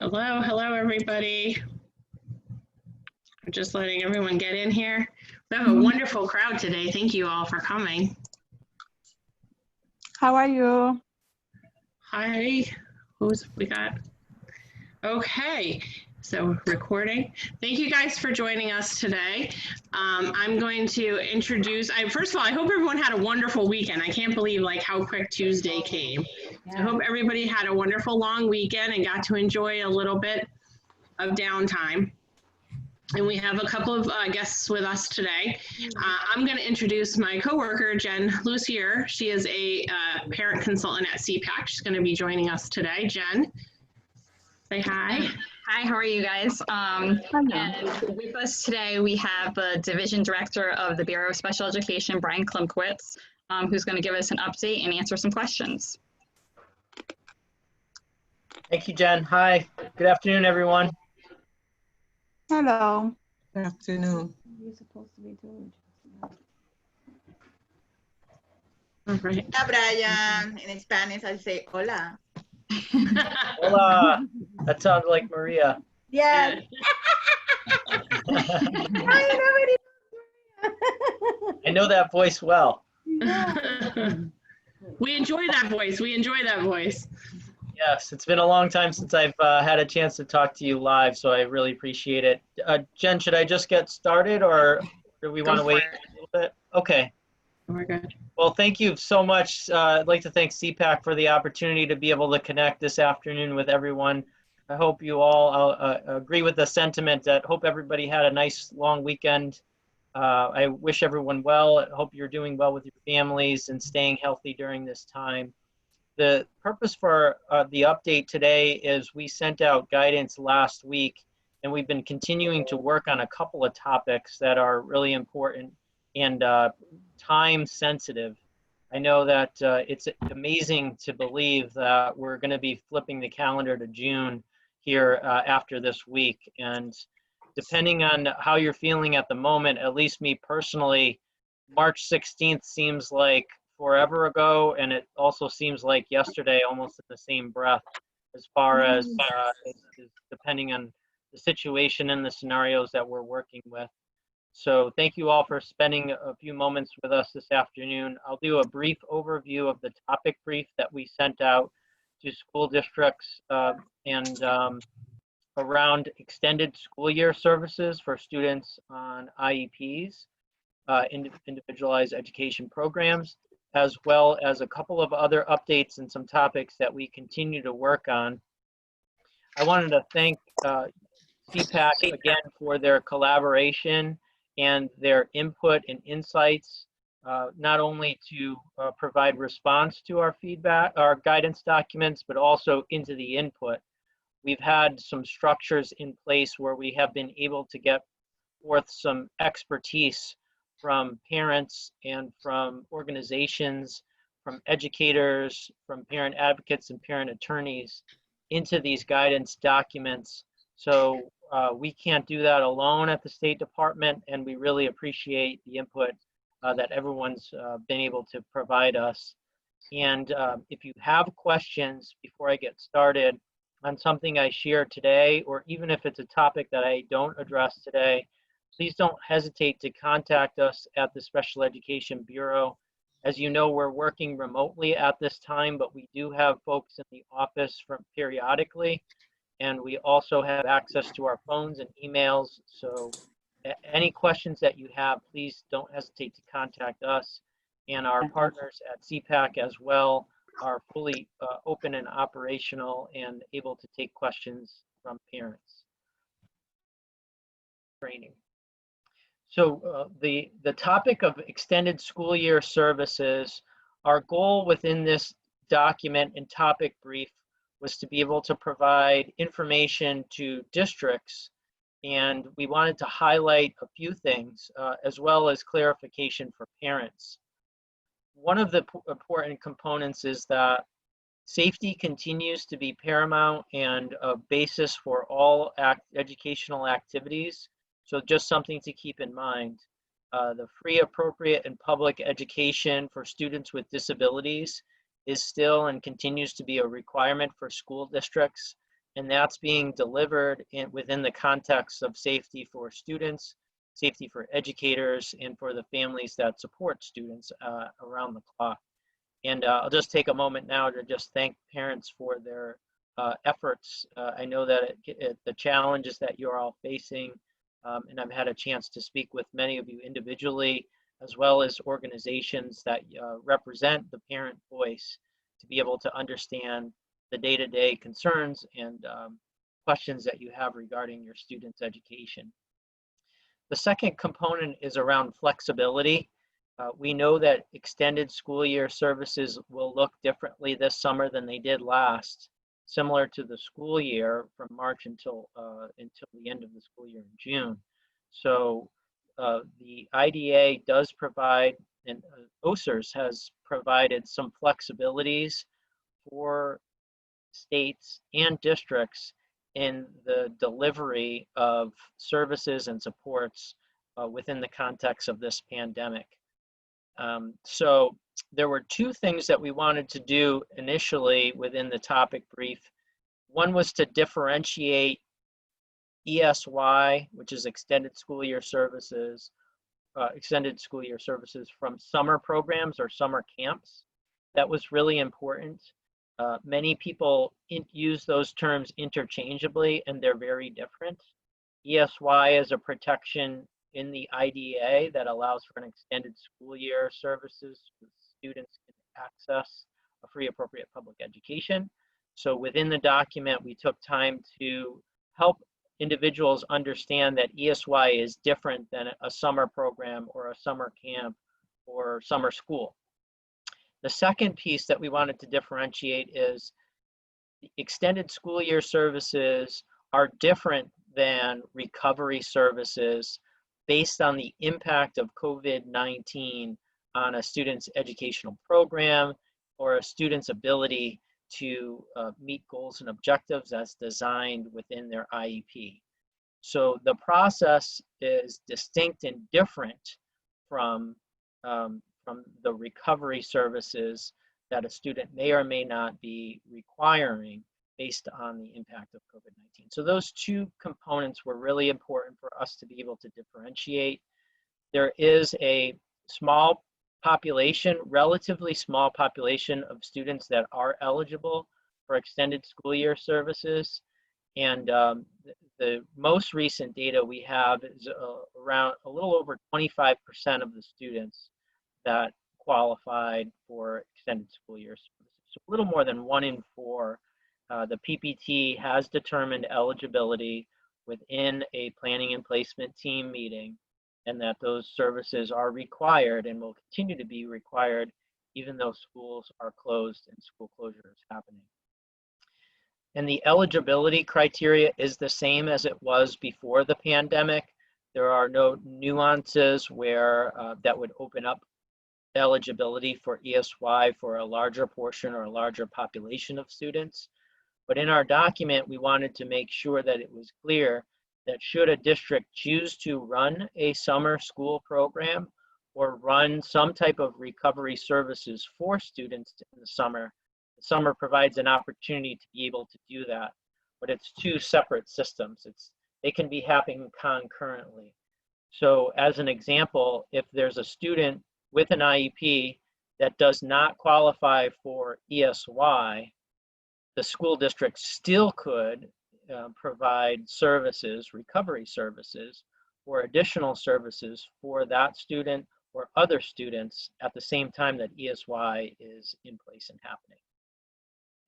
Hello, hello, everybody. I'm just letting everyone get in here. We have a wonderful crowd today. Thank you all for coming. How are you? Hi, who's we got? Okay, so recording. Thank you guys for joining us today. I'm going to introduce, first of all, I hope everyone had a wonderful weekend. I can't believe like how quick Tuesday came. So I hope everybody had a wonderful long weekend and got to enjoy a little bit of downtime. And we have a couple of guests with us today. I'm going to introduce my coworker, Jen Lucier. She is a parent consultant at CPAC. She's going to be joining us today. Jen, say hi. Hi, how are you guys? And with us today, we have the Division Director of the Bureau of Special Education, Bryan Klimkiewicz, who's going to give us an update and answer some questions. Thank you, Jen. Hi, good afternoon, everyone. Hello. Good afternoon. You're supposed to be doing. All right. Hola, Bryan. In Spanish, I say hola. Hola. That sounds like Maria. Yes. I know that voice well. We enjoy that voice. We enjoy that voice. Yes, it's been a long time since I've had a chance to talk to you live, so I really appreciate it. Jen, should I just get started, or do we want to wait a little bit? Okay. We're good. Well, thank you so much. I'd like to thank CPAC for the opportunity to be able to connect this afternoon with everyone. I hope you all agree with the sentiment that hope everybody had a nice long weekend. I wish everyone well. I hope you're doing well with your families and staying healthy during this time. The purpose for the update today is we sent out guidance last week, and we've been continuing to work on a couple of topics that are really important and time sensitive. I know that it's amazing to believe that we're going to be flipping the calendar to June here after this week. And depending on how you're feeling at the moment, at least me personally, March 16th seems like forever ago, and it also seems like yesterday, almost in the same breath, as far as depending on the situation and the scenarios that we're working with. So thank you all for spending a few moments with us this afternoon. I'll do a brief overview of the topic brief that we sent out to school districts and around extended school year services for students on IEPs, individualized education programs, as well as a couple of other updates and some topics that we continue to work on. I wanted to thank CPAC again for their collaboration and their input and insights, not only to provide response to our feedback, our guidance documents, but also into the input. We've had some structures in place where we have been able to get forth some expertise from parents and from organizations, from educators, from parent advocates and parent attorneys into these guidance documents. So we can't do that alone at the State Department, and we really appreciate the input that everyone's been able to provide us. And if you have questions before I get started on something I share today, or even if it's a topic that I don't address today, please don't hesitate to contact us at the Special Education Bureau. As you know, we're working remotely at this time, but we do have folks in the office periodically, and we also have access to our phones and emails. So any questions that you have, please don't hesitate to contact us. And our partners at CPAC as well are fully open and operational and able to take questions from parents. Training. So the topic of extended school year services, our goal within this document and topic brief was to be able to provide information to districts, and we wanted to highlight a few things as well as clarification for parents. One of the important components is that safety continues to be paramount and a basis for all educational activities. So just something to keep in mind. The free, appropriate, and public education for students with disabilities is still and continues to be a requirement for school districts. and that's being delivered within the context of safety for students, safety for educators, and for the families that support students around the clock. And I'll just take a moment now to just thank parents for their efforts. I know that the challenges that you're all facing, and I've had a chance to speak with many of you individually, as well as organizations that represent the parent voice, to be able to understand the day-to-day concerns and questions that you have regarding your students' education. The second component is around flexibility. We know that extended school year services will look differently this summer than they did last, similar to the school year from March until the end of the school year in June. So the IDA does provide, and OSERS has provided some flexibilities for states and districts in the delivery of services and supports within the context of this pandemic. So there were two things that we wanted to do initially within the topic brief. One was to differentiate ESY, which is extended school year services, from summer programs or summer camps. That was really important. Many people use those terms interchangeably, and they're very different. ESY is a protection in the IDA that allows for an extended school year services so students can access a free appropriate public education. So within the document, we took time to help individuals understand that ESY is different than a summer program or a summer camp or summer school. The second piece that we wanted to differentiate is the extended school year services are different than recovery services based on the impact of COVID-19 on a student's educational program or a student's ability to meet goals and objectives as designed within their IEP. So the process is distinct and different from the recovery services that a student may or may not be requiring based on the impact of COVID-19. So those two components were really important for us to be able to differentiate. There is a small population, relatively small population of students that are eligible for extended school year services. And the most recent data we have is around a little over 25% of the students that qualified for extended school year services. So a little more than 1 in 4. The PPT has determined eligibility within a planning and placement team meeting, and that those services are required and will continue to be required even though schools are closed and school closure is happening. And the eligibility criteria is the same as it was before the pandemic. There are no nuances where that would open up eligibility for ESY for a larger portion or a larger population of students. But in our document, we wanted to make sure that it was clear that should a district choose to run a summer school program or run some type of recovery services for students in the summer provides an opportunity to be able to do that. But it's two separate systems. They can be happening concurrently. So as an example, if there's a student with an IEP that does not qualify for ESY, the school district still could provide services, recovery services, or additional services for that student or other students at the same time that ESY is in place and happening.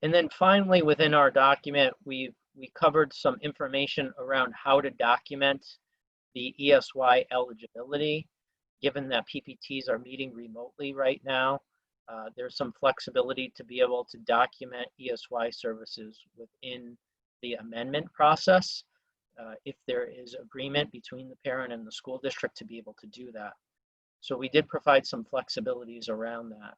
And then finally, within our document, we covered some information around how to document the ESY eligibility, given that PPTs are meeting remotely right now. There's some flexibility to be able to document ESY services within the amendment process if there is agreement between the parent and the school district to be able to do that. So we did provide some flexibilities around that.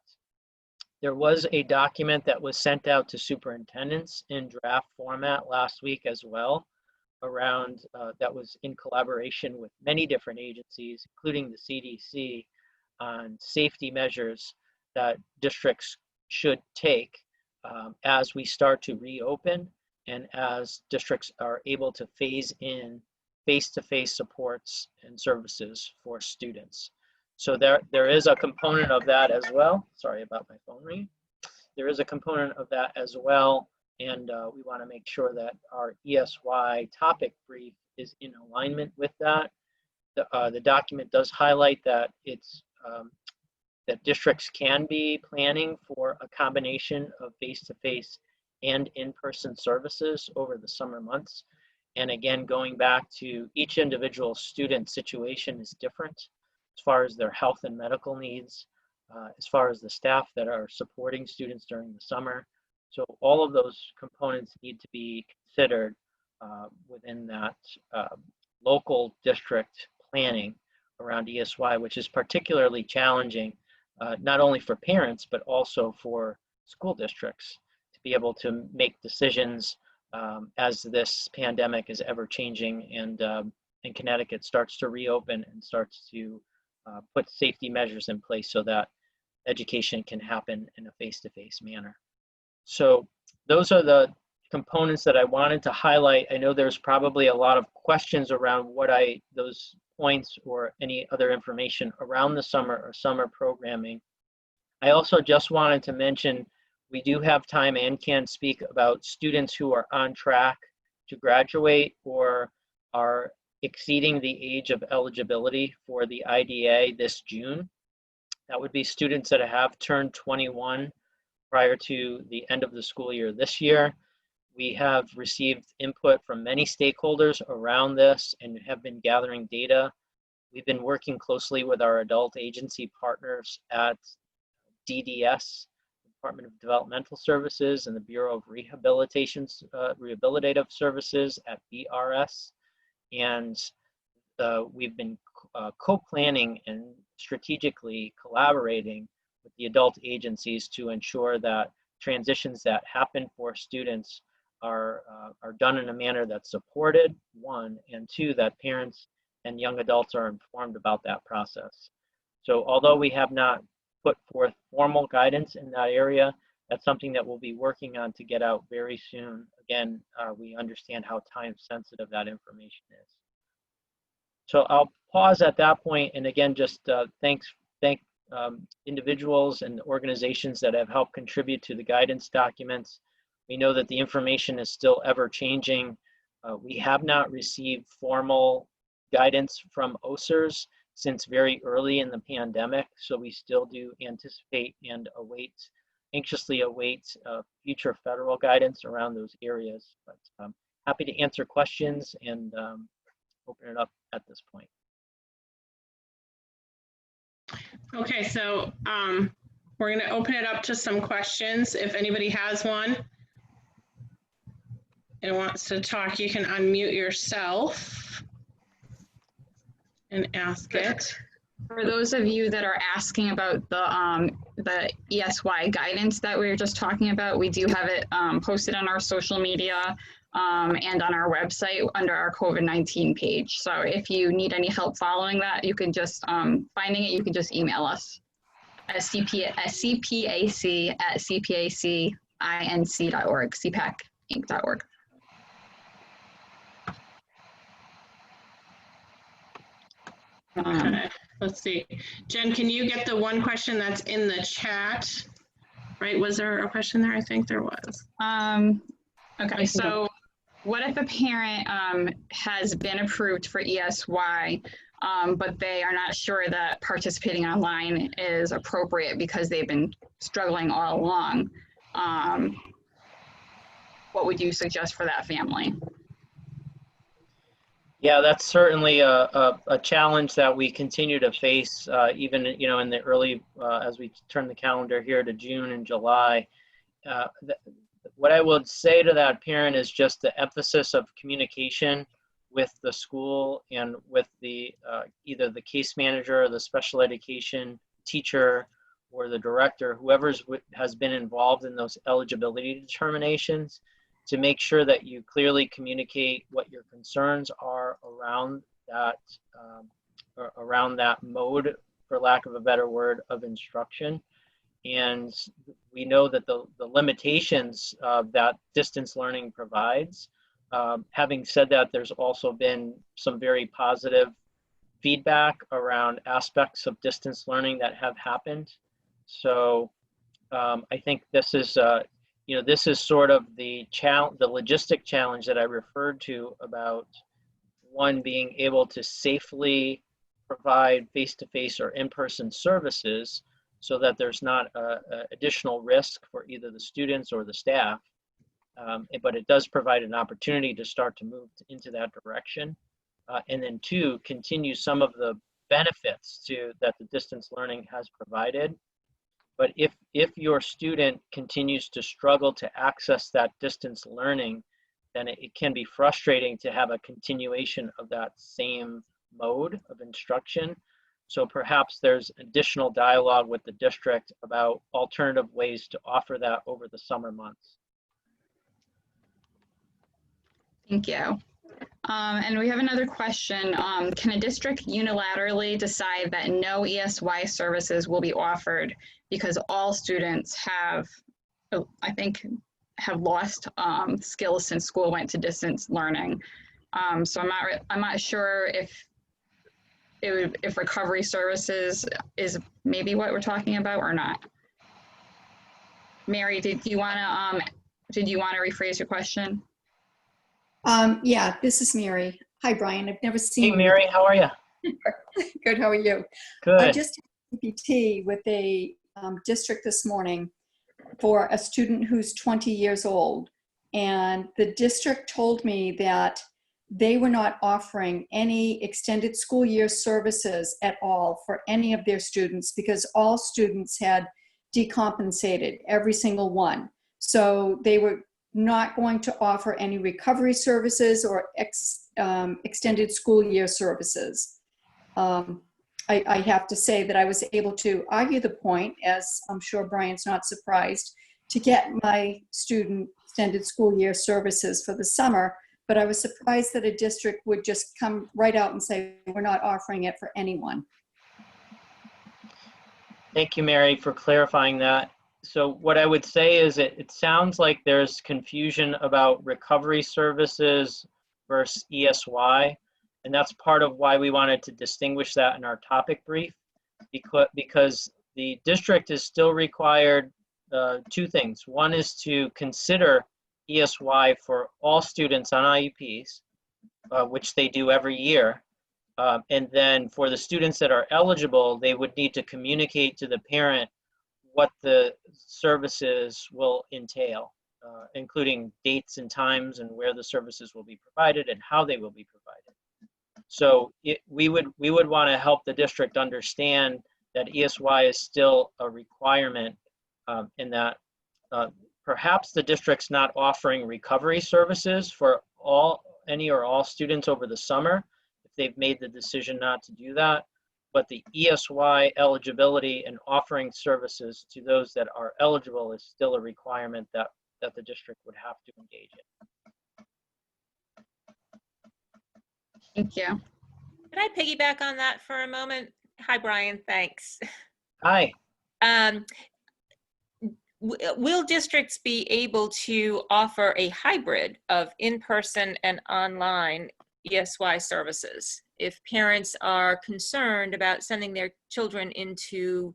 There was a document that was sent out to superintendents in draft format last week as well, around that was in collaboration with many different agencies, including the CDC, on safety measures that districts should take as we start to reopen and as districts are able to phase in face-to-face supports and services for students. So there is a component of that as well. Sorry about my phone ringing. There is a component of that as well, and we want to make sure that our ESY topic brief is in alignment with that. The document does highlight that that districts can be planning for a combination of face-to-face and in-person services over the summer months. And again, going back to each individual student situation is different as far as their health and medical needs, as far as the staff that are supporting students during the summer. So all of those components need to be considered within that local district planning around ESY, which is particularly challenging, not only for parents, but also for school districts to be able to make decisions as this pandemic is ever changing and Connecticut starts to reopen and starts to put safety measures in place so that education can happen in a face-to-face manner. So those are the components that I wanted to highlight. I know there's probably a lot of questions around those points or any other information around the summer or summer programming. I also just wanted to mention we do have time and can speak about students who are on track to graduate or are exceeding the age of eligibility for the IDA this June. That would be students that have turned 21 prior to the end of the school year this year. We have received input from many stakeholders around this and have been gathering data. We've been working closely with our adult agency partners at DDS, Department of Developmental Services, and the Bureau of Rehabilitative Services at BRS. And we've been co-planning and strategically collaborating with the adult agencies to ensure that transitions that happen for students are done in a manner that's supported, one, and two, that parents and young adults are informed about that process. So although we have not put forth formal guidance in that area, that's something that we'll be working on to get out very soon. Again, we understand how time sensitive that information is. So I'll pause at that point, and again, just thank individuals and organizations that have helped contribute to the guidance documents. We know that the information is still ever changing. We have not received formal guidance from OSERS since very early in the pandemic, so we still do anticipate and anxiously await future federal guidance around those areas. But I'm happy to answer questions and open it up at this point. Okay, so we're going to open it up to some questions. If anybody has one and wants to talk, you can unmute yourself and ask it. For those of you that are asking about the ESY guidance that we were just talking about, we do have it posted on our social media and on our website under our COVID-19 page. So if you need any help following that, you can just finding it. You can just email us at cpac@cpacinc.org, cpacinc.org. Okay, let's see. Jen, can you get the one question that's in the chat? Right, was there a question there? I think there was. Okay, so what if a parent has been approved for ESY, but they are not sure that participating online is appropriate because they've been struggling all along? What would you suggest for that family? Yeah, that's certainly a challenge that we continue to face, even in the early, as we turn the calendar here to June and July. What I would say to that parent is just the emphasis of communication with the school and with the either the case manager or the special education teacher or the director, whoever has been involved in those eligibility determinations, to make sure that you clearly communicate what your concerns are around that mode, for lack of a better word, of instruction. And we know that the limitations that distance learning provides. Having said that, there's also been some very positive feedback around aspects of distance learning that have happened. So I think this is, this is sort of the logistic challenge that I referred to about one being able to safely provide face-to-face or in-person services so that there's not additional risk for either the students or the staff. But it does provide an opportunity to start to move into that direction. And then two, continue some of the benefits that the distance learning has provided. But if your student continues to struggle to access that distance learning, then it can be frustrating to have a continuation of that same mode of instruction. So perhaps there's additional dialogue with the district about alternative ways to offer that over the summer months. Thank you. And we have another question. Can a district unilaterally decide that no ESY services will be offered because all students have, I think, have lost skills since school went to distance learning? So I'm not sure if recovery services is maybe what we're talking about or not. Mary, did you want to rephrase your question? Yeah, this is Mary. Hi, Brian. I've never seen Hey, Mary, how are you? Good, how are you? Good. I just had a PPT with a district this morning for a student who's 20 years old. And the district told me that they were not offering any extended school year services at all for any of their students because all students had decompensated, every single one. So they were not going to offer any recovery services or extended school year services. I have to say that I was able to argue the point, as I'm sure Brian's not surprised, to get my student extended school year services for the summer, but I was surprised that a district would just come right out and say, we're not offering it for anyone. Thank you, Mary, for clarifying that. So what I would say is it sounds like there's confusion about recovery services versus ESY. And that's part of why we wanted to distinguish that in our topic brief, because the district is still required two things. One is to consider ESY for all students on IEPs, which they do every year. And then for the students that are eligible, they would need to communicate to the parent what the services will entail, including dates and times and where the services will be provided and how they will be provided. So we would want to help the district understand that ESY is still a requirement, in that perhaps the district's not offering recovery services for any or all students over the summer if they've made the decision not to do that. But the ESY eligibility and offering services to those that are eligible is still a requirement that the district would have to engage in. Thank you. Can I piggyback on that for a moment? Hi, Brian, thanks. Hi. Will districts be able to offer a hybrid of in-person and online ESY services if parents are concerned about sending their children into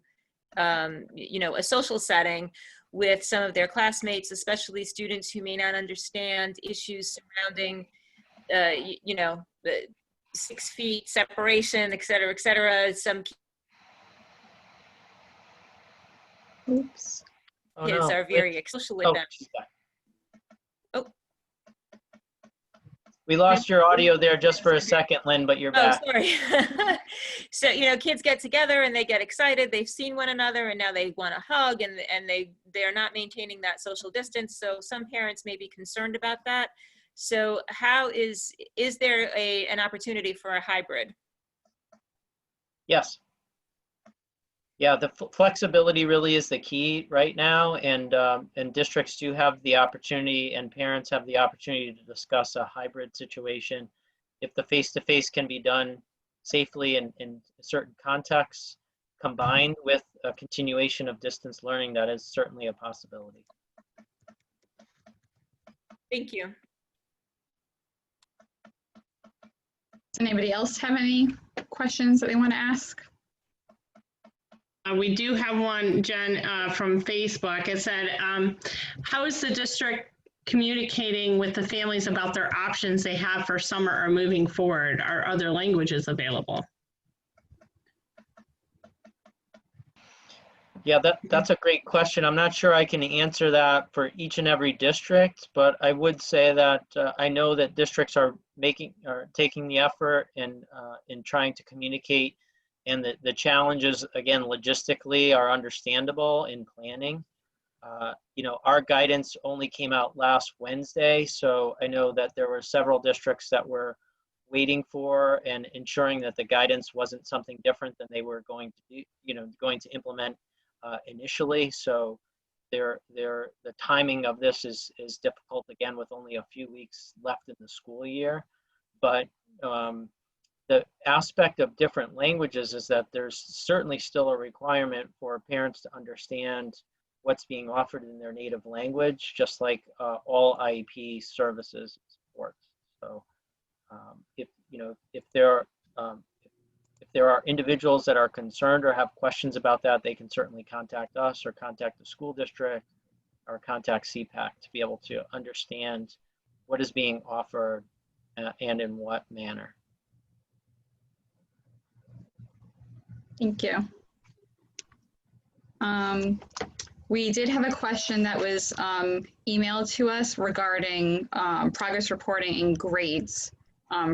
a social setting with some of their classmates, especially students who may not understand issues surrounding the 6 feet separation, et cetera, some Oops. Oh, kids no. are very social with them. Oh. We lost your audio there just for a second, Lynn, but you're back. Oh, sorry. So, kids get together and they get excited. They've seen one another and now they want to hug and they're not maintaining that social distance. So some parents may be concerned about that. So how is there an opportunity for a hybrid? Yes. Yeah, the flexibility really is the key right now, and districts do have the opportunity, and parents have the opportunity to discuss a hybrid situation. If the face-to-face can be done safely in certain contexts, combined with a continuation of distance learning, that is certainly a possibility. Thank you. Does anybody else have any questions that they want to ask? We do have one, Jen, from Facebook. It said, how is the district communicating with the families about their options they have for summer or moving forward? Are other languages available? Yeah, that's a great question. I'm not sure I can answer that for each and every district, but I would say that I know that districts are taking the effort in trying to communicate, and the challenges, again, logistically are understandable in planning. You know, our guidance only came out last Wednesday, so I know that there were several districts that were waiting for and ensuring that the guidance wasn't something different than they were going to do, going to implement initially. So the timing of this is difficult, again, with only a few weeks left in the school year. But the aspect of different languages is that there's certainly still a requirement for parents to understand what's being offered in their native language, just like all IEP services and supports. So if there are individuals that are concerned or have questions about that, they can certainly contact us or contact the school district or contact CPAC to be able to understand what is being offered and in what manner. Thank you. We did have a question that was emailed to us regarding progress reporting and grades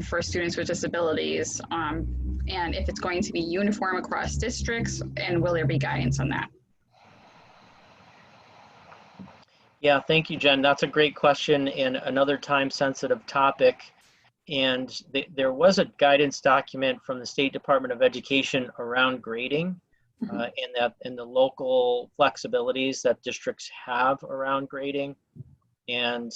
for students with disabilities, and if it's going to be uniform across districts, and will there be guidance on that? Yeah, thank you, Jen. That's a great question and another time-sensitive topic. And there was a guidance document from the State Department of Education around grading, and the local flexibilities that districts have around grading. And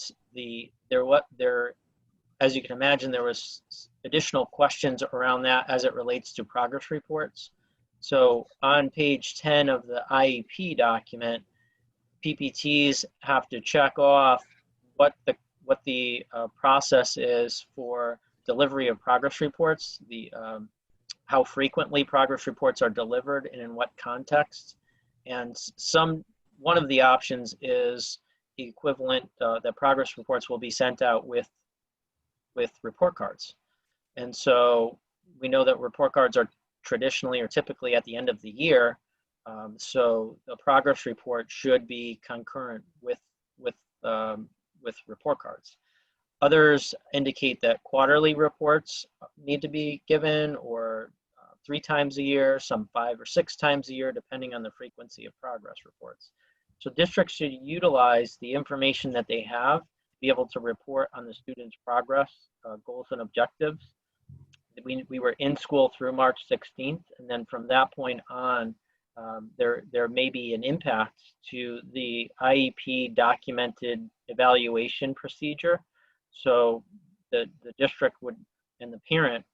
as you can imagine, there was additional questions around that as it relates to progress reports. So on page 10 of the IEP document, PPTs have to check off what the process is for delivery of progress reports, how frequently progress reports are delivered and in what context. And one of the options is the equivalent that progress reports will be sent out with report cards. And so we know that report cards are traditionally or typically at the end of the year. So the progress report should be concurrent with report cards. Others indicate that quarterly reports need to be given, or 3 times a year, some 5 or 6 times a year, depending on the frequency of progress reports. So districts should utilize the information that they have to be able to report on the students' progress, goals and objectives. We were in school through March 16th, and then from that point on, there may be an impact to the IEP documented evaluation procedure. So the district and the parent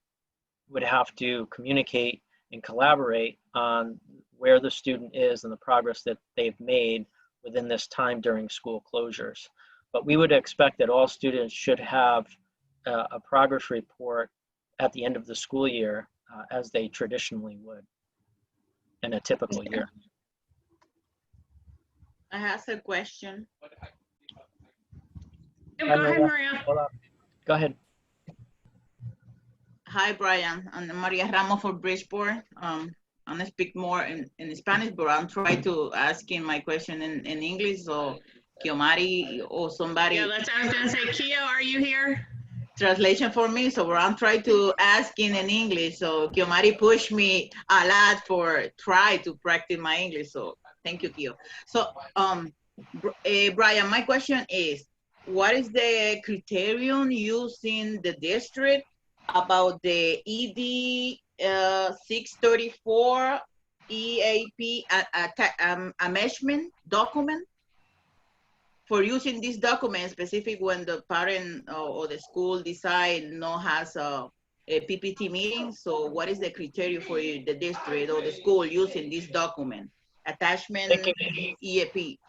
would have to communicate and collaborate on where the student is and the progress that they've made within this time during school closures. But we would expect that all students should have a progress report at the end of the school year, as they traditionally would in a typical year. I have a question. Go ahead, Maria. Hold on. Go ahead. Hi, Bryan. I'm Maria Ramos for Bridgeport. I'm gonna speak more in Spanish, but I'm trying to ask my question in English, so Kiomari or somebody. Yeah, I was gonna say, Kio, are you here? Translation for me, so I'm trying to ask in English. So Kiomari pushed me a lot for try to practice my English. So thank you, Kio. So Bryan, my question is, what is the criterion used in the district about the ED 634 EAP amendment document? For using this document specific when the parent or the school decide no has PPT meeting. So what is the criteria for the district or the school using this document? Attachment EAP.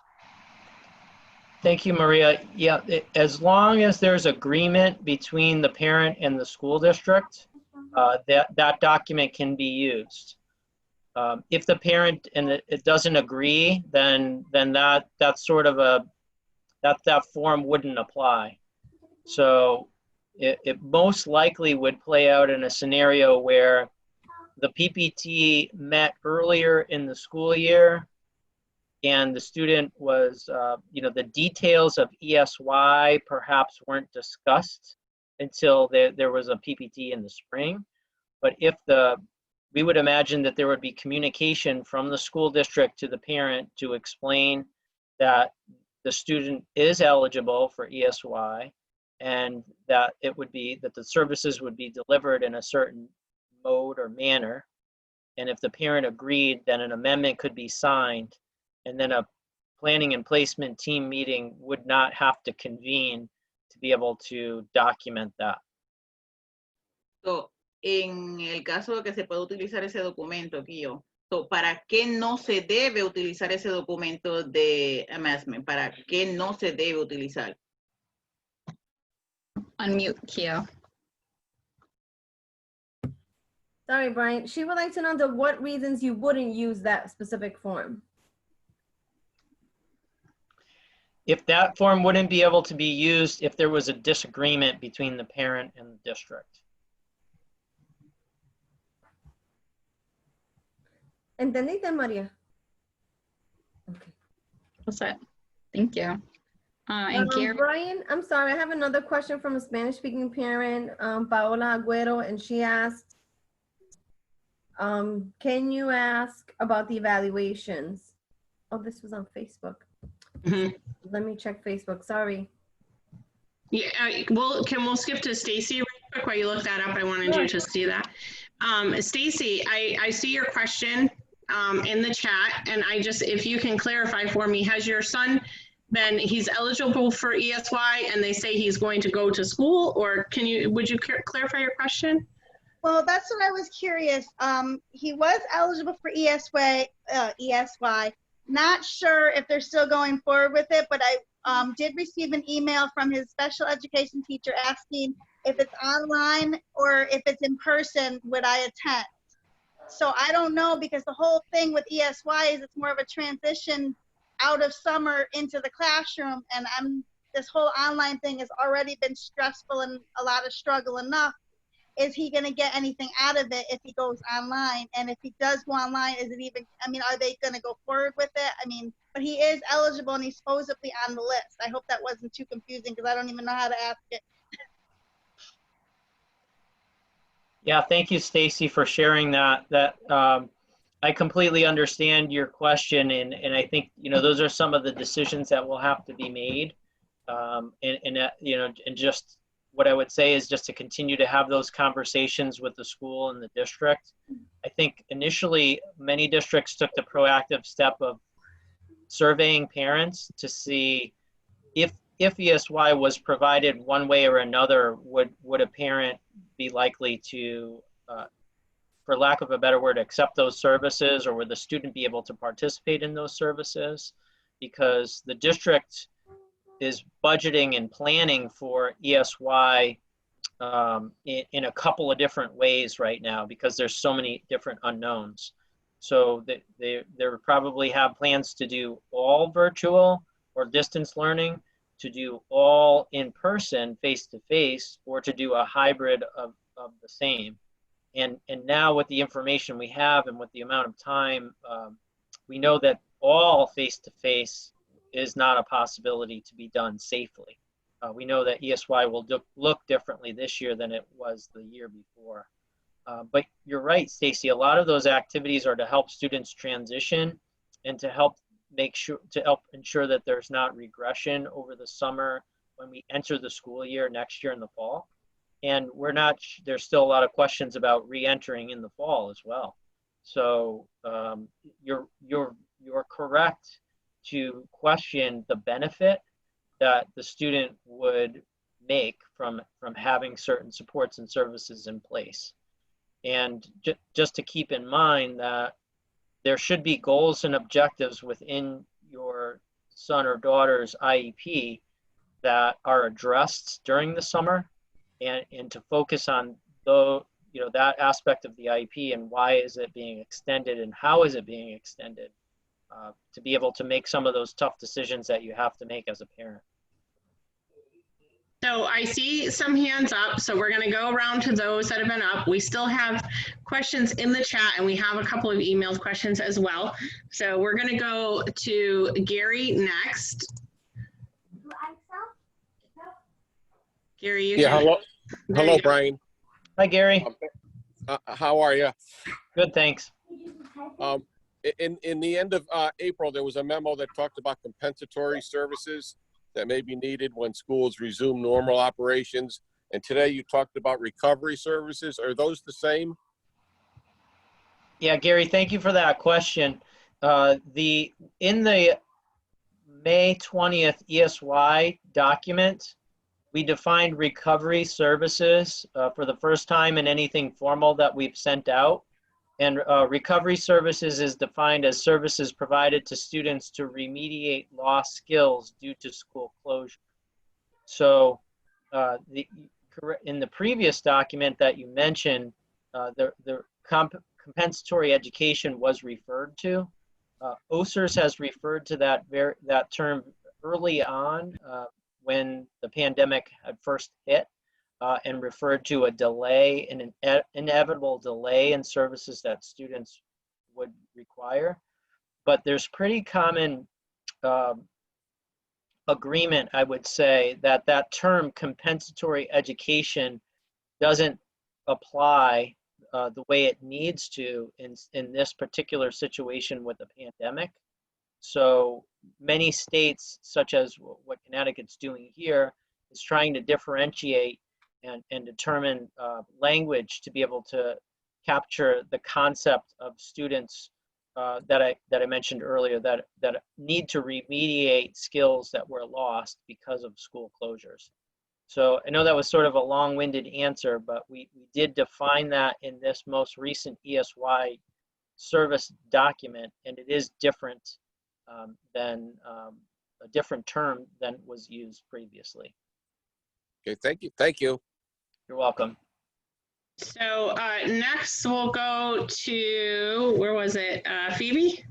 Thank you, Maria. Yeah, as long as there's agreement between the parent and the school district, that document can be used. If the parent and it doesn't agree, then that's sort of that form wouldn't apply. So it most likely would play out in a scenario where the PPT met earlier in the school year and the student was, the details of ESY perhaps weren't discussed until there was a PPT in the spring. But we would imagine that there would be communication from the school district to the parent to explain that the student is eligible for ESY and that that the services would be delivered in a certain mode or manner. And if the parent agreed, then an amendment could be signed, and then a planning and placement team meeting would not have to convene to be able to document that. So, en el caso de que se pueda utilizar ese documento, Guillo, so, ¿para qué no se debe utilizar ese documento de amendment? ¿Para qué no se debe utilizar? Unmute, Keo. Sorry, Brian. She would like to know what reasons you wouldn't use that specific form. If that form wouldn't be able to be used if there was a disagreement between the parent and the district. ¿Entendiste, María? Okay. What's that? Thank you. And Gary, Brian, I'm sorry, I have another question from a Spanish-speaking parent, Paola Agüero, and she asked, can you ask about the evaluations? Oh, this was on Facebook. Mhm. Let me check Facebook, sorry. Yeah, we'll skip to Stacy real quick while you look that up. I wanted you to see that. Stacy, I see your question in the chat, and if you can clarify for me, has your son he's eligible for ESY and they say he's going to go to school, or would you clarify your question? Well, that's what I was curious. He was eligible for ESY. Not sure if they're still going forward with it, but I did receive an email from his special education teacher asking if it's online or if it's in person, would I attend? So I don't know, because the whole thing with ESY is it's more of a transition out of summer into the classroom, and this whole online thing has already been stressful and a lot of struggle enough. Is he going to get anything out of it if he goes online? And if he does go online, are they going to go forward with it? But he is eligible and he's supposedly on the list. I hope that wasn't too confusing, because I don't even know how to ask it. Yeah, thank you, Stacy, for sharing that. I completely understand your question, and I think those are some of the decisions that will have to be made. And just what I would say is just to continue to have those conversations with the school and the district. I think initially many districts took the proactive step of surveying parents to see if ESY was provided one way or another, would a parent be likely to, for lack of a better word, accept those services, or would the student be able to participate in those services? Because the district is budgeting and planning for ESY in a couple of different ways right now, because there's so many different unknowns. So they probably have plans to do all virtual or distance learning, to do all in person, face-to-face, or to do a hybrid of the same. And now with the information we have and with the amount of time, we know that all face-to-face is not a possibility to be done safely. We know that ESY will look differently this year than it was the year before. But you're right, Stacy, a lot of those activities are to help students transition and to help ensure that there's not regression over the summer when we enter the school year next year in the fall. And there's still a lot of questions about re-entering in the fall as well. So you're correct to question the benefit that the student would make from having certain supports and services in place. And just to keep in mind that there should be goals and objectives within your son or daughter's IEP that are addressed during the summer, and to focus on that aspect of the IEP and why is it being extended and how is it being extended, to be able to make some of those tough decisions that you have to make as a parent. So I see some hands up, so we're going to go around to those that have been up. We still have questions in the chat, and we have a couple of emailed questions as well. So we're going to go to Gary next. Gary, you Yeah, can. hello, Bryan. Hi, Gary. How are you? Good, thanks. In the end of April, there was a memo that talked about compensatory services that may be needed when schools resume normal operations. And today you talked about recovery services. Are those the same? Yeah, Gary, thank you for that question. In the May 20th ESY document, we defined recovery services for the first time in anything formal that we've sent out. And recovery services is defined as services provided to students to remediate lost skills due to school closure. So in the previous document that you mentioned, the compensatory education was referred to. OSERS has referred to that term early on when the pandemic had first hit. And referred to a delay, an inevitable delay in services that students would require. But there's pretty common agreement, I would say, that term compensatory education doesn't apply the way it needs to in this particular situation with the pandemic. So many states, such as what Connecticut's doing here, is trying to differentiate and determine language to be able to capture the concept of students that I mentioned earlier that need to remediate skills that were lost because of school closures. So I know that was sort of a long-winded answer, but we did define that in this most recent ESY service document, and it is different than a different term than was used previously. Okay, thank you. Thank you. You're welcome. So next we'll go to, where was it? Phoebe?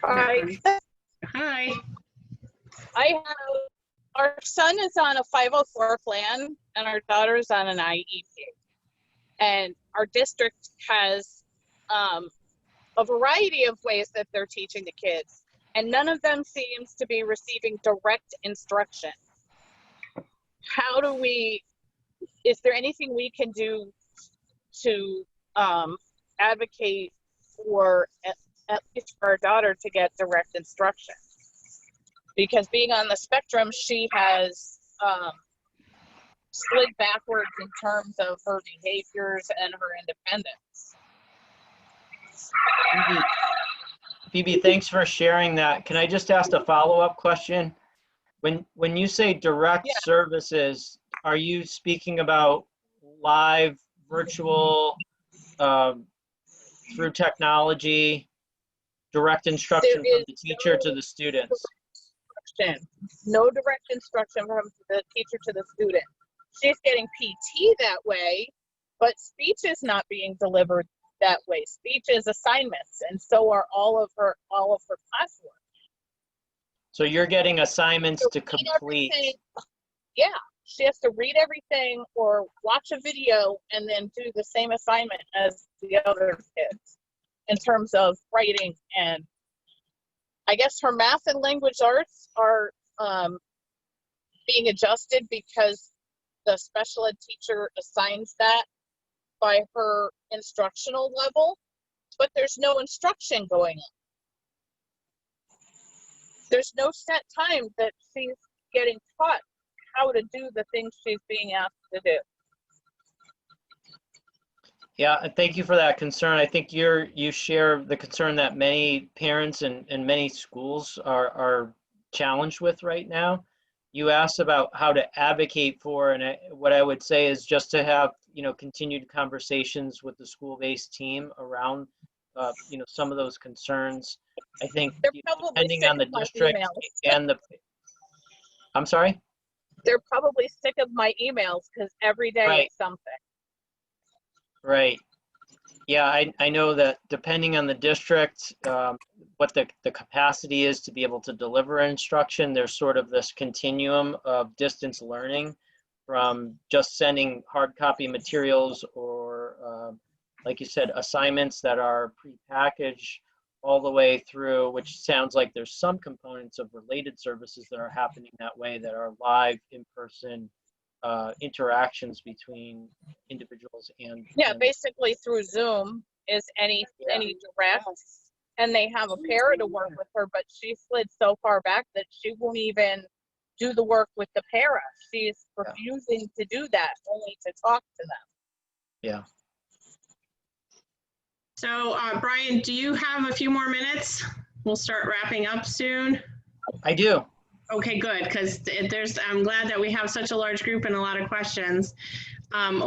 Hi. Hi. Our son is on a 504 plan and our daughter's on an IEP. And our district has a variety of ways that they're teaching the kids. And none of them seems to be receiving direct instruction. How do is there anything we can do to advocate for, at least for our daughter, to get direct instruction? Because being on the spectrum, she has slid backwards in terms of her behaviors and her independence. Phoebe, thanks for sharing that. Can I just ask a follow-up question? When you say direct services, are you speaking about live, virtual, through technology, direct instruction from the teacher to the students? No direct instruction from the teacher to the student. She's getting PT that way, but speech is not being delivered that way. Speech is assignments, and so are all of her classwork. So you're getting assignments to complete. Yeah, she has to read everything or watch a video and then do the same assignment as the other kids in terms of writing. And I guess her math and language arts are being adjusted because the special ed teacher assigns that by her instructional level, but there's no instruction going on. There's no set time that she's getting taught how to do the things she's being asked to do. Yeah, thank you for that concern. I think you share the concern that many parents and many schools are challenged with right now. You asked about how to advocate for, and what I would say is just to have, continued conversations with the school-based team around, some of those concerns. I think They're probably depending sick on the of my district emails. and I'm sorry? They're probably sick of my emails because every day Right. it's something. Right. Yeah, I know that depending on the district, what the capacity is to be able to deliver instruction, there's sort of this continuum of distance learning from just sending hard copy materials or, like you said, assignments that are prepackaged all the way through, which sounds like there's some components of related services that are happening that way, that are live, in-person interactions between individuals and Basically through Zoom is any direct, and they have a para to work with her, but she slid so far back that she won't even do the work with the para. She's refusing to do that, only to talk to them. Yeah. So Bryan, do you have a few more minutes? We'll start wrapping up soon. I do. Okay, good, because I'm glad that we have such a large group and a lot of questions.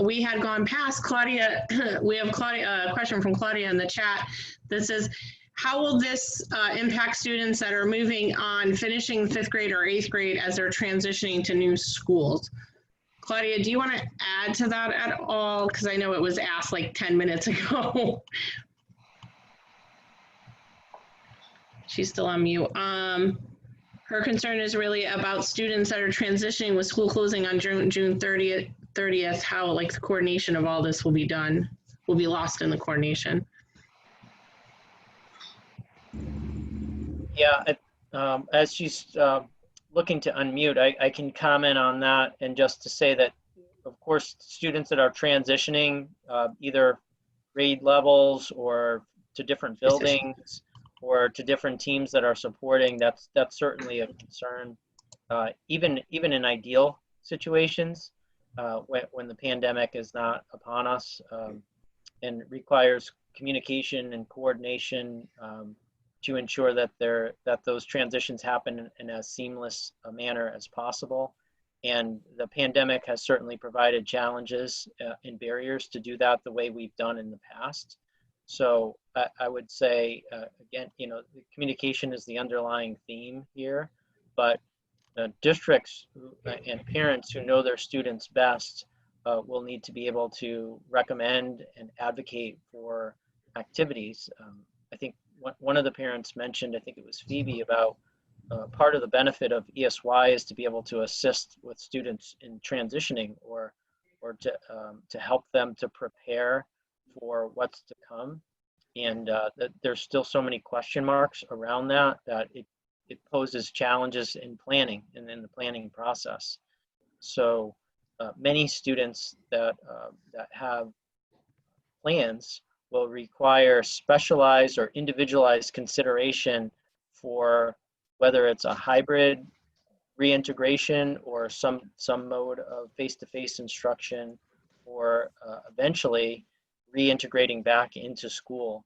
We had gone past Claudia. We have a question from Claudia in the chat that says, how will this impact students that are moving on, finishing 5th grade or 8th grade as they're transitioning to new schools? Claudia, do you want to add to that at all? Because I know it was asked like 10 minutes ago. She's still on mute. Her concern is really about students that are transitioning with school closing on June 30th, how like the coordination of all this will be done, will be lost in the coordination. Yeah, as she's looking to unmute, I can comment on that, and just to say that, of course, students that are transitioning either grade levels or to different buildings or to different teams that are supporting, that's certainly a concern. Even in ideal situations, when the pandemic is not upon us, and requires communication and coordination to ensure that those transitions happen in as seamless a manner as possible. And the pandemic has certainly provided challenges and barriers to do that the way we've done in the past. So I would say, again, the communication is the underlying theme here, but districts and parents who know their students best will need to be able to recommend and advocate for activities. I think one of the parents mentioned, I think it was Phoebe, about part of the benefit of ESY is to be able to assist with students in transitioning or to help them to prepare for what's to come. And there's still so many question marks around that it poses challenges in planning and in the planning process. So many students that have plans will require specialized or individualized consideration for whether it's a hybrid reintegration or some mode of face-to-face instruction, or eventually reintegrating back into school.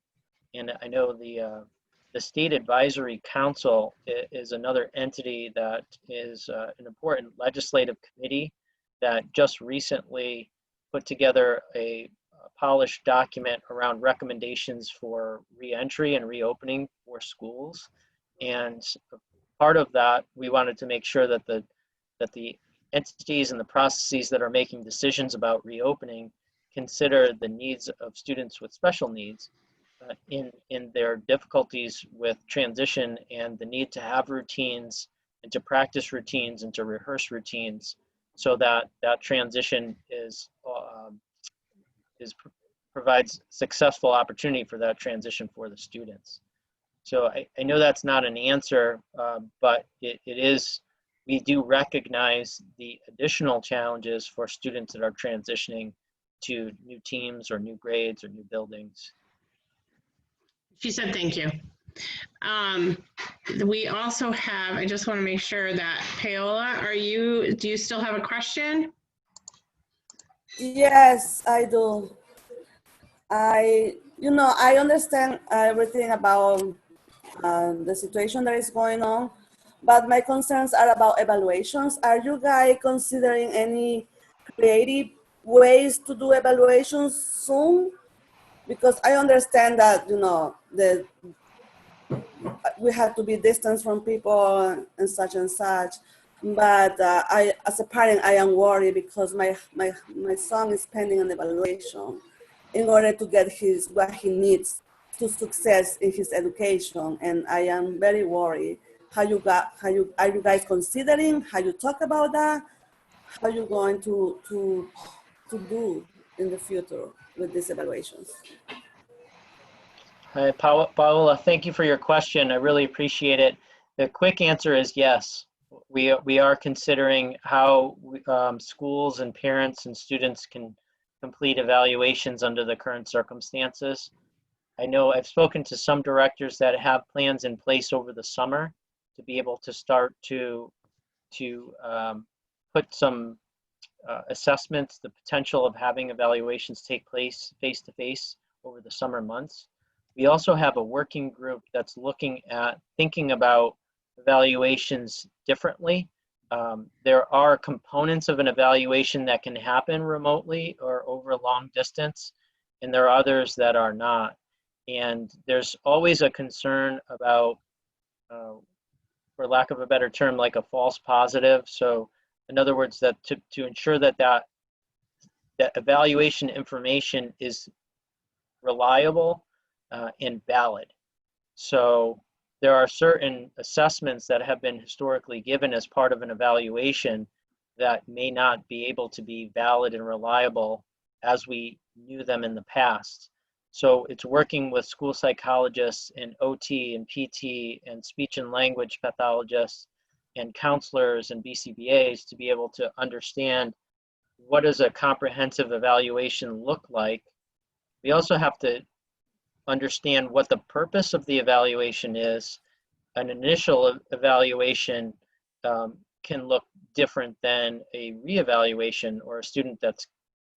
And I know the State Advisory Council is another entity that is an important legislative committee that just recently put together a polished document around recommendations for reentry and reopening for schools. And part of that, we wanted to make sure that the entities and the processes that are making decisions about reopening consider the needs of students with special needs in their difficulties with transition, and the need to have routines and to practice routines and to rehearse routines, so that transition provides successful opportunity for that transition for the students. So I know that's not an answer, but it is, we do recognize the additional challenges for students that are transitioning to new teams or new grades or new buildings. She said thank you. We also have, I just want to make sure that Paola, do you still have a question? Yes, I do. I understand everything about the situation that is going on, But my concerns are about evaluations. Are you guys considering any creative ways to do evaluations soon? Because I understand that, you know, we have to be distant from people and such and such. But I, as a parent, I am worried because my son is pending an evaluation in order to get what he needs to success in his education, and I am very worried. Are you guys considering? How you talk about that? How you going to do in the future with these evaluations? Hi, Paola, thank you for your question. I really appreciate it. The quick answer is yes. We are considering how schools and parents and students can complete evaluations under the current circumstances. I know I've spoken to some directors that have plans in place over the summer to be able to start to put some assessments, the potential of having evaluations take place face-to-face over the summer months. We also have a working group that's looking at thinking about evaluations differently. There are components of an evaluation that can happen remotely or over a long distance, and there are others that are not. And there's always a concern about, for lack of a better term, like a false positive. So in other words, that to ensure that evaluation information is reliable and valid. So there are certain assessments that have been historically given as part of an evaluation that may not be able to be valid and reliable as we knew them in the past. So it's working with school psychologists and OT and PT and speech and language pathologists and counselors and BCBAs to be able to understand what does a comprehensive evaluation look like. We also have to understand what the purpose of the evaluation is. An initial evaluation can look different than a reevaluation or a student that's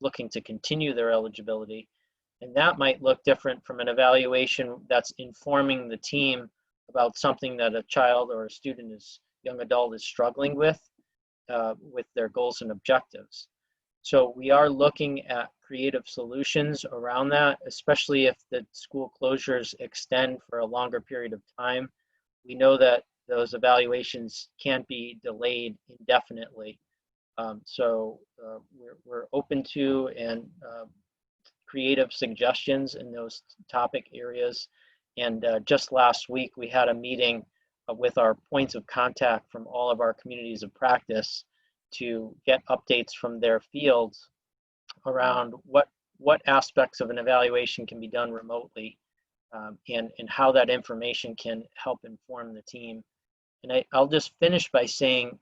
looking to continue their eligibility. And that might look different from an evaluation that's informing the team about something that a child or a student young adult is struggling with their goals and objectives. So we are looking at creative solutions around that, especially if the school closures extend for a longer period of time. We know that those evaluations can't be delayed indefinitely. So we're open to and creative suggestions in those topic areas. And just last week, we had a meeting with our points of contact from all of our communities of practice to get updates from their fields around what aspects of an evaluation can be done remotely and how that information can help inform the team. And I'll just finish by saying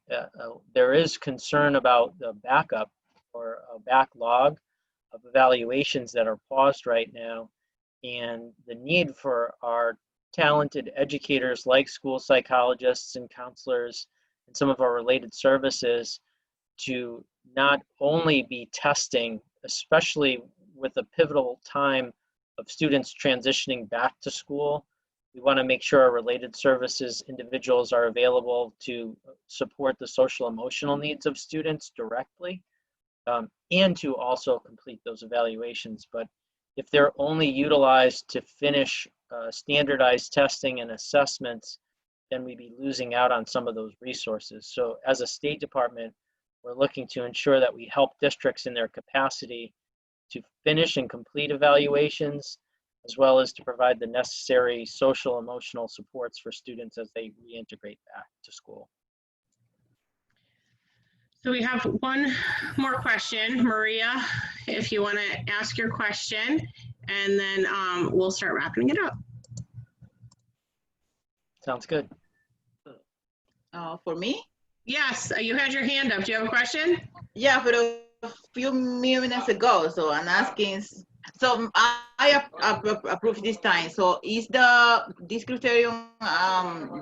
there is concern about the backup or a backlog of evaluations that are paused right now, and the need for our talented educators like school psychologists and counselors and some of our related services to not only be testing, especially with the pivotal time of students transitioning back to school. We want to make sure our related services individuals are available to support the social emotional needs of students directly and to also complete those evaluations. But if they're only utilized to finish standardized testing and assessments, then we'd be losing out on some of those resources. So as a State Department, we're looking to ensure that we help districts in their capacity to finish and complete evaluations, as well as to provide the necessary social emotional supports for students as they reintegrate back to school. So we have one more question. Maria, if you want to ask your question, and then we'll start wrapping it up. Sounds good. For me? Yes, you had your hand up. Do you have a question? Yeah, but a few minutes ago, so I'm asking. So I approved this time. So is this criterion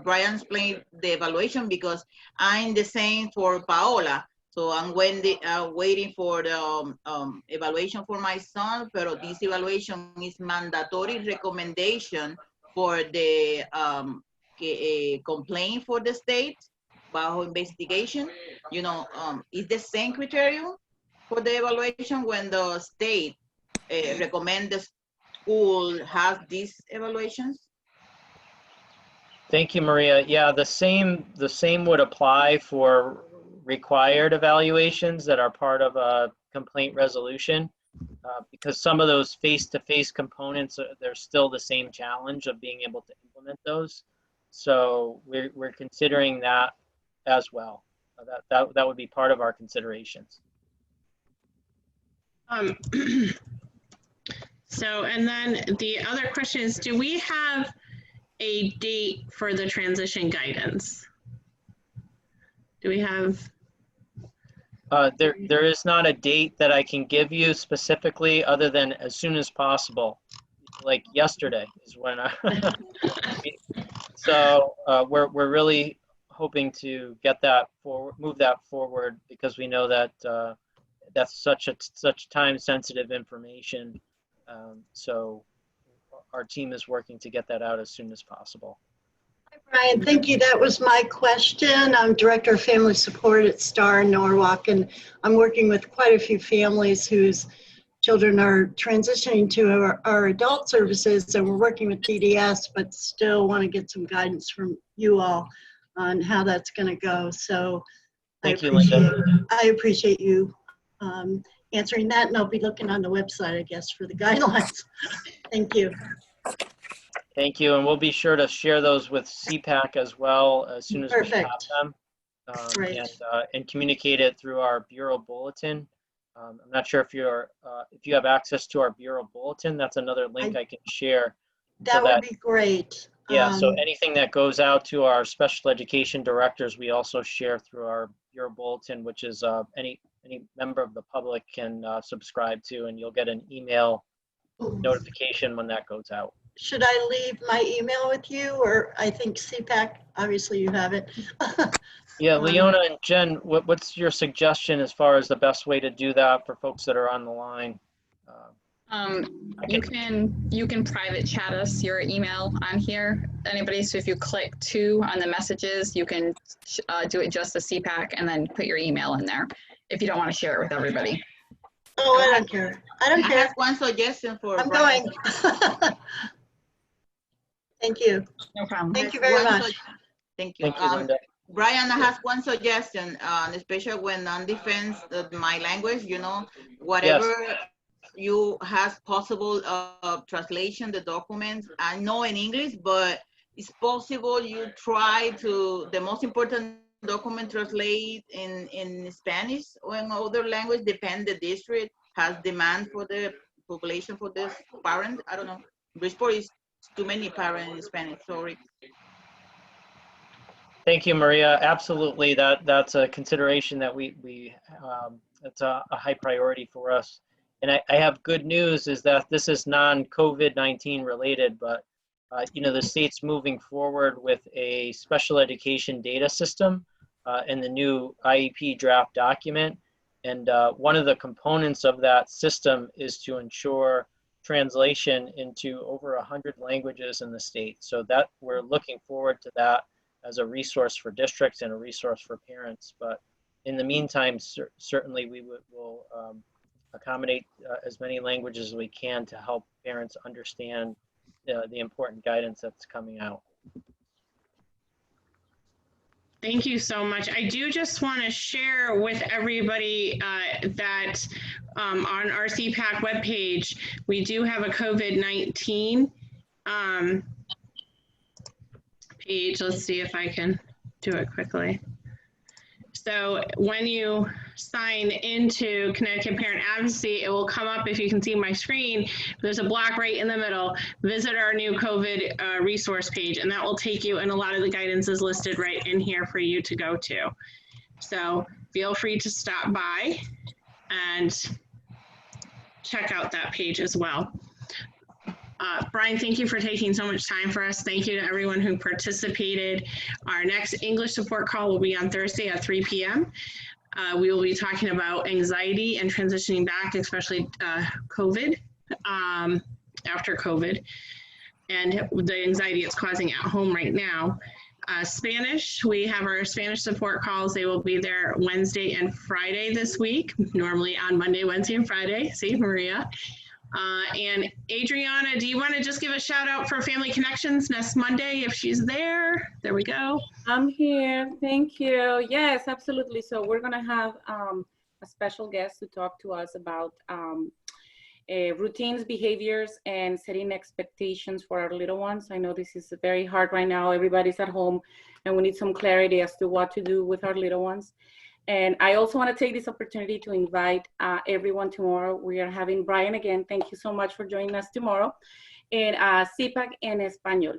Bryan explained the evaluation, because I'm the same for Paola. So I'm waiting for the evaluation for my son, but this evaluation is mandatory recommendation for the complaint for the state. bajo investigation, you know, is the same criterion for the evaluation when the state recommend the school have these evaluations? Thank you, Maria. Yeah, the same would apply for required evaluations that are part of a complaint resolution, because some of those face-to-face components, there's still the same challenge of being able to implement those. So we're considering that as well. That would be part of our considerations. So, and then the other question is, do we have a date for the transition guidance? Do we have? There is not a date that I can give you specifically, other than as soon as possible. Like yesterday is when I. So we're really hoping to get that forward, move that forward, because we know that that's such time-sensitive information. So our team is working to get that out as soon as possible. Hi, Bryan. Thank you. That was my question. I'm Director of Family Support at STAR in Norwalk, and I'm working with quite a few families whose children are transitioning to our adult services, and we're working with DDS, but still want to get some guidance from you all on how that's going to go. So Thank you, Linda. I appreciate you answering that, and I'll be looking on the website, I guess, for the guidelines. Thank you. Thank you, and we'll be sure to share those with CPAC as well as soon as we have them, and communicate it through our Bureau Bulletin. I'm not sure if you have access to our Bureau Bulletin. That's another link I can share. That would be great. Yeah, so anything that goes out to our special education directors, we also share through our Bureau Bulletin, which is any member of the public can subscribe to, and you'll get an email notification when that goes out. Should I leave my email with you, or I think CPAC, obviously you have it. Yeah, Leona and Jen, what's your suggestion as far as the best way to do that for folks that are on the line? You can private chat us your email on here, anybody. So if you click 2 on the messages, you can do it just as CPAC and then put your email in there if you don't want to share it with everybody. Oh, I don't care. I don't care. I have one suggestion for I'm Bryan. going. Thank you. No problem. Thank you very much. Thank you. Thank you, Linda. Bryan, I have one suggestion, especially when on defense my language, you know, whatever you have possible translation, the documents, I know in English, but it's possible you try to, the most important document translate in Spanish or in other language, depend the district has demand for the population for this parent. I don't know. Bridgeport is too many parents in Spanish, sorry. Thank you, Maria. Absolutely, that's a consideration that that's a high priority for us. And I have good news is that this is non-COVID-19 related, but you know, the state's moving forward with a special education data system in the new IEP draft document. And one of the components of that system is to ensure translation into over 100 languages in the state. So that we're looking forward to that as a resource for districts and a resource for parents. But in the meantime, certainly we will accommodate as many languages as we can to help parents understand the important guidance that's coming out. Thank you so much. I do just want to share with everybody that on our CPAC webpage, we do have a COVID-19 page. Let's see if I can do it quickly. So when you sign into Connecticut Parent Advocacy, it will come up, if you can see my screen, there's a block right in the middle, visit our new COVID resource page, and that will take you, and a lot of the guidance is listed right in here for you to go to. So feel free to stop by and check out that page as well. Bryan, thank you for taking so much time for us. Thank you to everyone who participated. Our next English support call will be on Thursday at 3 p.m. We will be talking about anxiety and transitioning back, especially COVID, after COVID, and the anxiety it's causing at home right now. Spanish, we have our Spanish support calls. They will be there Wednesday and Friday this week, normally on Monday, Wednesday, and Friday. See, Maria. And Adriana, do you want to just give a shout out for Family Connections next Monday if she's there? There we go. I'm here. Thank you. Yes, absolutely. So we're going to have a special guest to talk to us about routines, behaviors, and setting expectations for our little ones. I know this is very hard right now. Everybody's at home, and we need some clarity as to what to do with our little ones. And I also want to take this opportunity to invite everyone tomorrow. We are having Bryan again. Thank you so much for joining us tomorrow in CPAC en Español.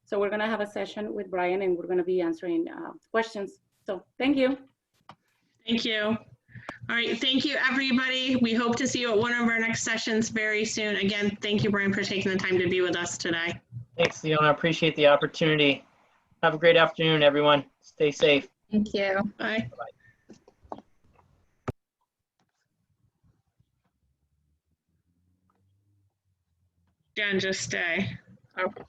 So we're going to have a session with Bryan, and we're going to be answering questions. So thank you. Thank you. All right, thank you, everybody. We hope to see you at one of our next sessions very soon. Again, thank you, Bryan, for taking the time to be with us today. Thanks, Leona. Appreciate the opportunity. Have a great afternoon, everyone. Stay safe. Thank you. Bye. Bye. Jen, just stay. Okay.